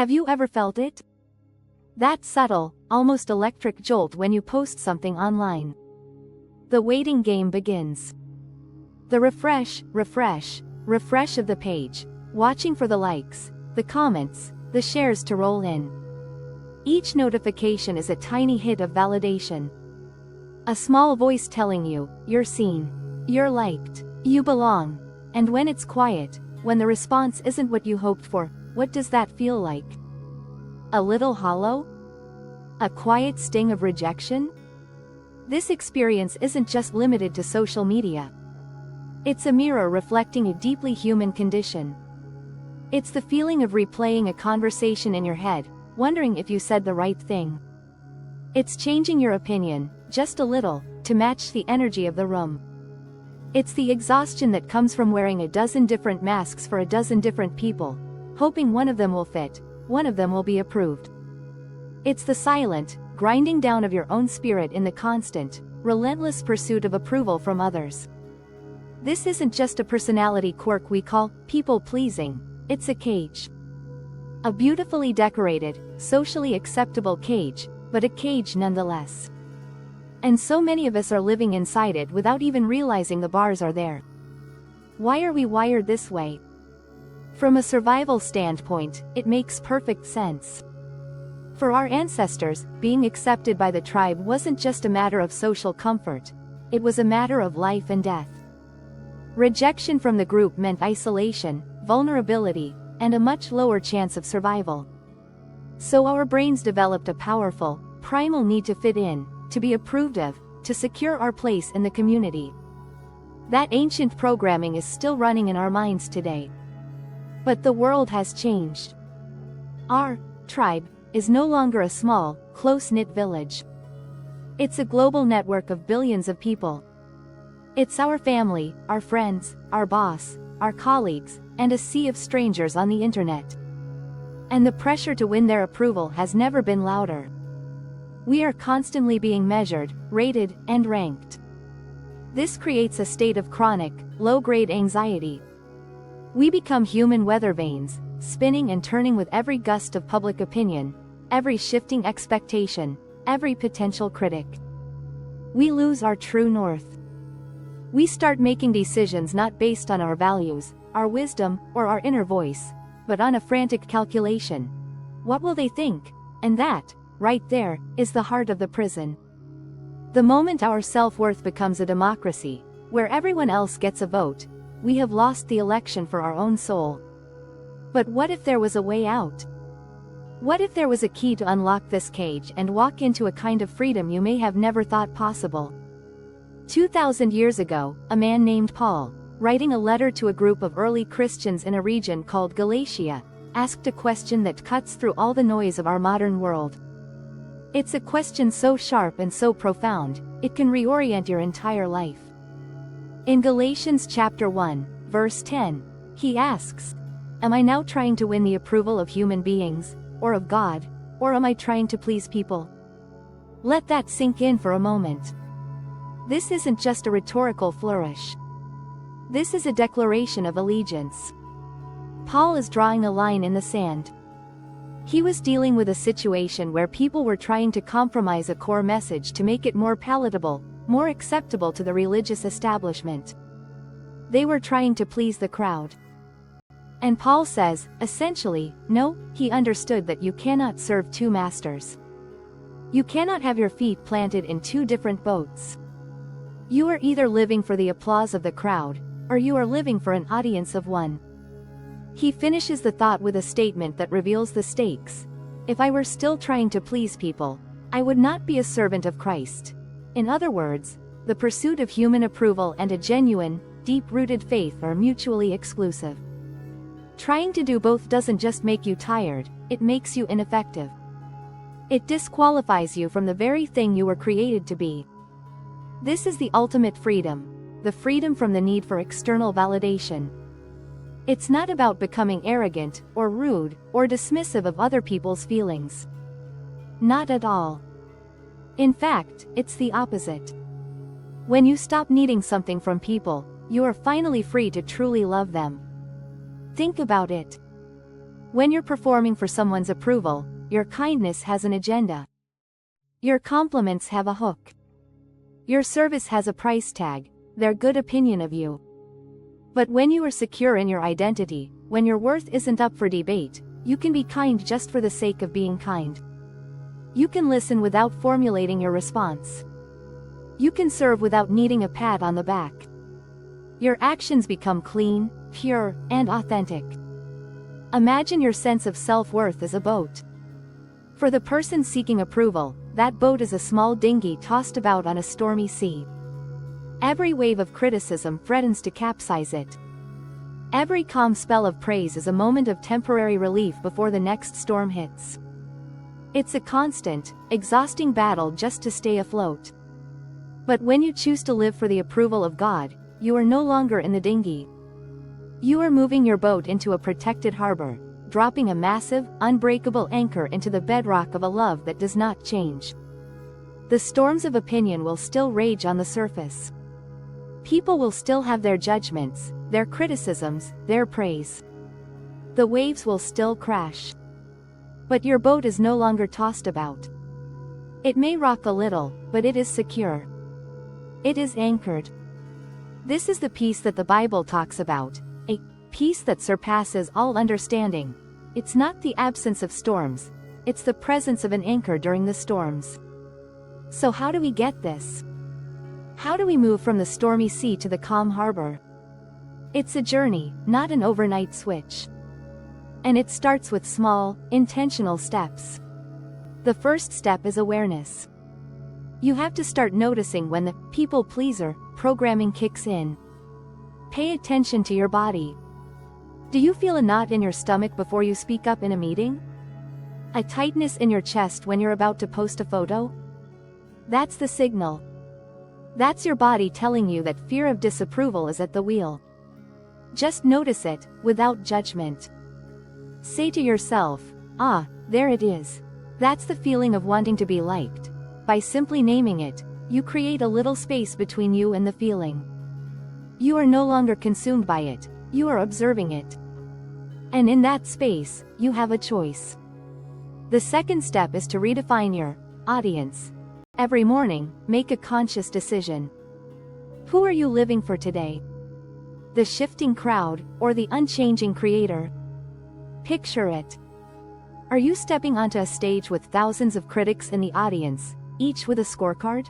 Have you ever felt it? That subtle, almost electric jolt when you post something online. The waiting game begins. The refresh of the page, watching for the likes, the comments, the shares to roll in. Each notification is a tiny hit of validation. A small voice telling you, you're seen, you're liked, you belong. And when it's quiet, when the response isn't what you hoped for, what does that feel like? A little hollow? A quiet sting of rejection? This experience isn't just limited to social media. It's a mirror reflecting a deeply human condition. It's the feeling of replaying a conversation in your head, wondering if you said the right thing. It's changing your opinion, just a little, to match the energy of the room. It's the exhaustion that comes from wearing a dozen different masks for a dozen different people, hoping one of them will fit, one of them will be approved. It's the silent, grinding down of your own spirit in the constant, relentless pursuit of approval from others. This isn't just a personality quirk we call people-pleasing, it's a cage. A beautifully decorated, socially acceptable cage, but a cage nonetheless. And so many of us are living inside it without even realizing the bars are there. Why are we wired this way? From a survival standpoint, it makes perfect sense. For our ancestors, being accepted by the tribe wasn't just a matter of social comfort, it was a matter of life and death. Rejection from the group meant isolation, vulnerability, and a much lower chance of survival. So our brains developed a powerful, primal need to fit in, to be approved of, to secure our place in the community. That ancient programming is still running in our minds today. But the world has changed. Our tribe is no longer a small, close-knit village. It's a global network of billions of people. It's our family, our friends, our boss, our colleagues, and a sea of strangers on the internet. And the pressure to win their approval has never been louder. We are constantly being measured, rated, and ranked. This creates a state of chronic, low-grade anxiety. We become human weather vanes, spinning and turning with every gust of public opinion, every shifting expectation, every potential critic. We lose our true north. We start making decisions not based on our values, our wisdom, or our inner voice, but on a frantic calculation. What will they think? And that, right there, is the heart of the prison. The moment our self-worth becomes a democracy, where everyone else gets a vote, we have lost the election for our own soul. But what if there was a way out? What if there was a key to unlock this cage and walk into a kind of freedom you may have never thought possible? 2,000 years ago, a man named Paul, writing a letter to a group of early Christians in a region called Galatia, asked a question that cuts through all the noise of our modern world. It's a question so sharp and so profound, it can reorient your entire life. In Galatians chapter 1, verse 10, he asks, "Am I now trying to win the approval of human beings, or of God, or am I trying to please people?" Let that sink in for a moment. This isn't just a rhetorical flourish. This is a declaration of allegiance. Paul is drawing a line in the sand. He was dealing with a situation where people were trying to compromise a core message to make it more palatable, more acceptable to the religious establishment. They were trying to please the crowd. And Paul says, essentially, no, he understood that you cannot serve two masters. You cannot have your feet planted in two different boats. You are either living for the applause of the crowd, or you are living for an audience of one. He finishes the thought with a statement that reveals the stakes. If I were still trying to please people, I would not be a servant of Christ. In other words, the pursuit of human approval and a genuine, deep-rooted faith are mutually exclusive. Trying to do both doesn't just make you tired, it makes you ineffective. It disqualifies you from the very thing you were created to be. This is the ultimate freedom, the freedom from the need for external validation. It's not about becoming arrogant, or rude, or dismissive of other people's feelings. Not at all. In fact, it's the opposite. When you stop needing something from people, you are finally free to truly love them. Think about it. When you're performing for someone's approval, your kindness has an agenda. Your compliments have a hook. Your service has a price tag, their good opinion of you. But when you are secure in your identity, when your worth isn't up for debate, you can be kind just for the sake of being kind. You can listen without formulating your response. You can serve without needing a pat on the back. Your actions become clean, pure, and authentic. Imagine your sense of self-worth as a boat. For the person seeking approval, that boat is a small dinghy tossed about on a stormy sea. Every wave of criticism threatens to capsize it. Every calm spell of praise is a moment of temporary relief before the next storm hits. It's a constant, exhausting battle just to stay afloat. But when you choose to live for the approval of God, you are no longer in the dinghy. You are moving your boat into a protected harbor, dropping a massive, unbreakable anchor into the bedrock of a love that does not change. The storms of opinion will still rage on the surface. People will still have their judgments, their criticisms, their praise. The waves will still crash. But your boat is no longer tossed about. It may rock a little, but it is secure. It is anchored. This is the peace that the Bible talks about, a peace that surpasses all understanding. It's not the absence of storms, it's the presence of an anchor during the storms. So how do we get this? How do we move from the stormy sea to the calm harbor? It's a journey, not an overnight switch. And it starts with small, intentional steps. The first step is awareness. You have to start noticing when the people-pleaser programming kicks in. Pay attention to your body. Do you feel a knot in your stomach before you speak up in a meeting? A tightness in your chest when you're about to post a photo? That's the signal. That's your body telling you that fear of disapproval is at the wheel. Just notice it, without judgment. Say to yourself, "Ah, there it is." That's the feeling of wanting to be liked. By simply naming it, you create a little space between you and the feeling. You are no longer consumed by it, you are observing it. And in that space, you have a choice. The second step is to redefine your audience. Every morning, make a conscious decision. Who are you living for today? The shifting crowd, or the unchanging creator? Picture it. Are you stepping onto a stage with thousands of critics in the audience, each with a scorecard?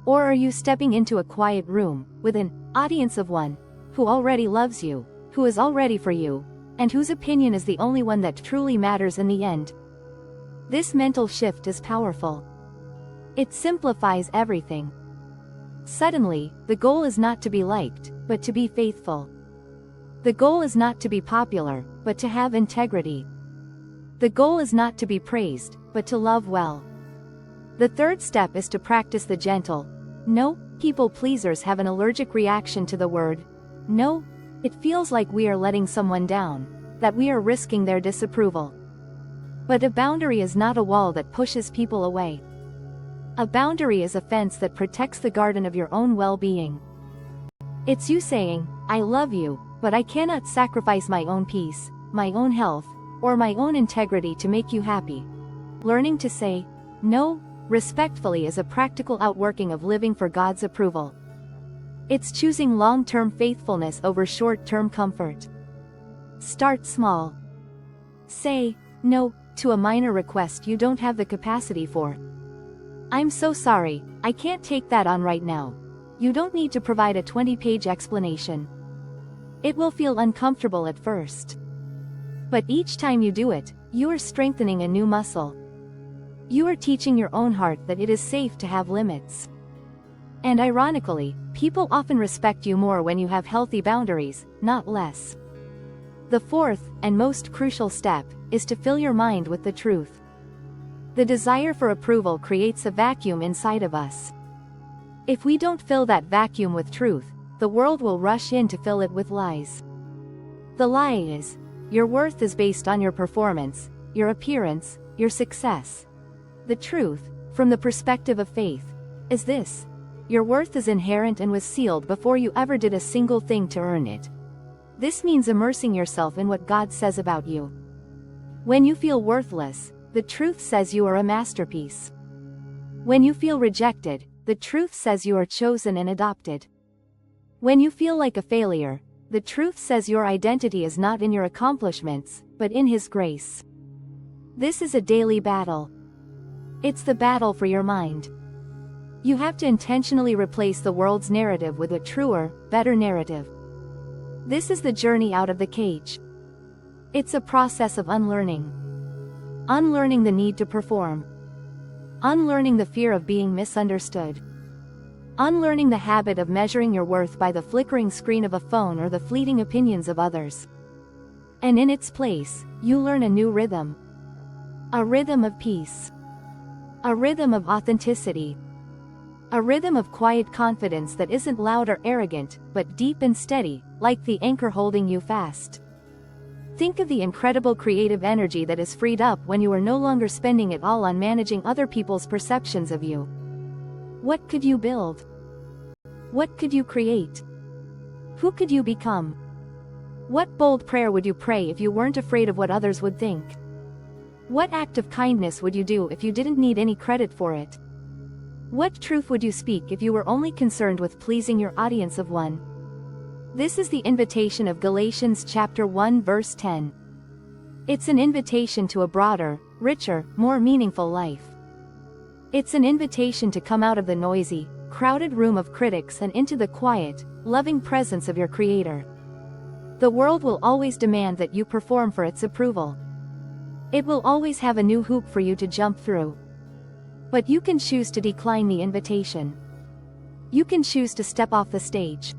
Or are you stepping into a quiet room, with an audience of one, who already loves you, who is all ready for you, and whose opinion is the only one that truly matters in the end? This mental shift is powerful. It simplifies everything. Suddenly, the goal is not to be liked, but to be faithful. The goal is not to be popular, but to have integrity. The goal is not to be praised, but to love well. The third step is to practice the gentle no. People pleasers have an allergic reaction to the word no. It feels like we are letting someone down, that we are risking their disapproval. But a boundary is not a wall that pushes people away. A boundary is a fence that protects the garden of your own well-being. It's you saying, "I love you, but I cannot sacrifice my own peace, my own health, or my own integrity to make you happy." Learning to say no respectfully is a practical outworking of living for God's approval. It's choosing long-term faithfulness over short-term comfort. Start small. Say no to a minor request you don't have the capacity for. "I'm so sorry, I can't take that on right now." You don't need to provide a 20-page explanation. It will feel uncomfortable at first. But each time you do it, you are strengthening a new muscle. You are teaching your own heart that it is safe to have limits. And ironically, people often respect you more when you have healthy boundaries, not less. The fourth, and most crucial step, is to fill your mind with the truth. The desire for approval creates a vacuum inside of us. If we don't fill that vacuum with truth, the world will rush in to fill it with lies. The lie is, your worth is based on your performance, your appearance, your success. The truth, from the perspective of faith, is this: your worth is inherent and was sealed before you ever did a single thing to earn it. This means immersing yourself in what God says about you. When you feel worthless, the truth says you are a masterpiece. When you feel rejected, the truth says you are chosen and adopted. When you feel like a failure, the truth says your identity is not in your accomplishments, but in His grace. This is a daily battle. It's the battle for your mind. You have to intentionally replace the world's narrative with a truer, better narrative. This is the journey out of the cage. It's a process of unlearning. Unlearning the need to perform. Unlearning the fear of being misunderstood. Unlearning the habit of measuring your worth by the flickering screen of a phone or the fleeting opinions of others. And in its place, you learn a new rhythm. A rhythm of peace. A rhythm of authenticity. A rhythm of quiet confidence that isn't loud or arrogant, but deep and steady, like the anchor holding you fast. Think of the incredible creative energy that is freed up when you are no longer spending it all on managing other people's perceptions of you. What could you build? What could you create? Who could you become? What bold prayer would you pray if you weren't afraid of what others would think? What act of kindness would you do if you didn't need any credit for it? What truth would you speak if you were only concerned with pleasing your audience of one? This is the invitation of Galatians chapter 1 verse 10. It's an invitation to a broader, richer, more meaningful life. It's an invitation to come out of the noisy, crowded room of critics and into the quiet, loving presence of your Creator. The world will always demand that you perform for its approval. It will always have a new hoop for you to jump through. But you can choose to decline the invitation. You can choose to step off the stage.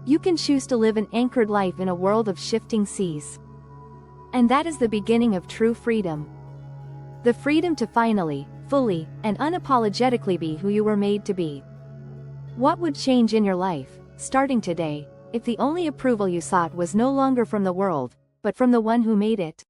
You can choose to live an anchored life in a world of shifting seas. And that is the beginning of true freedom. The freedom to finally, fully, and unapologetically be who you were made to be. What would change in your life, starting today, if the only approval you sought was no longer from the world, but from the one who made it?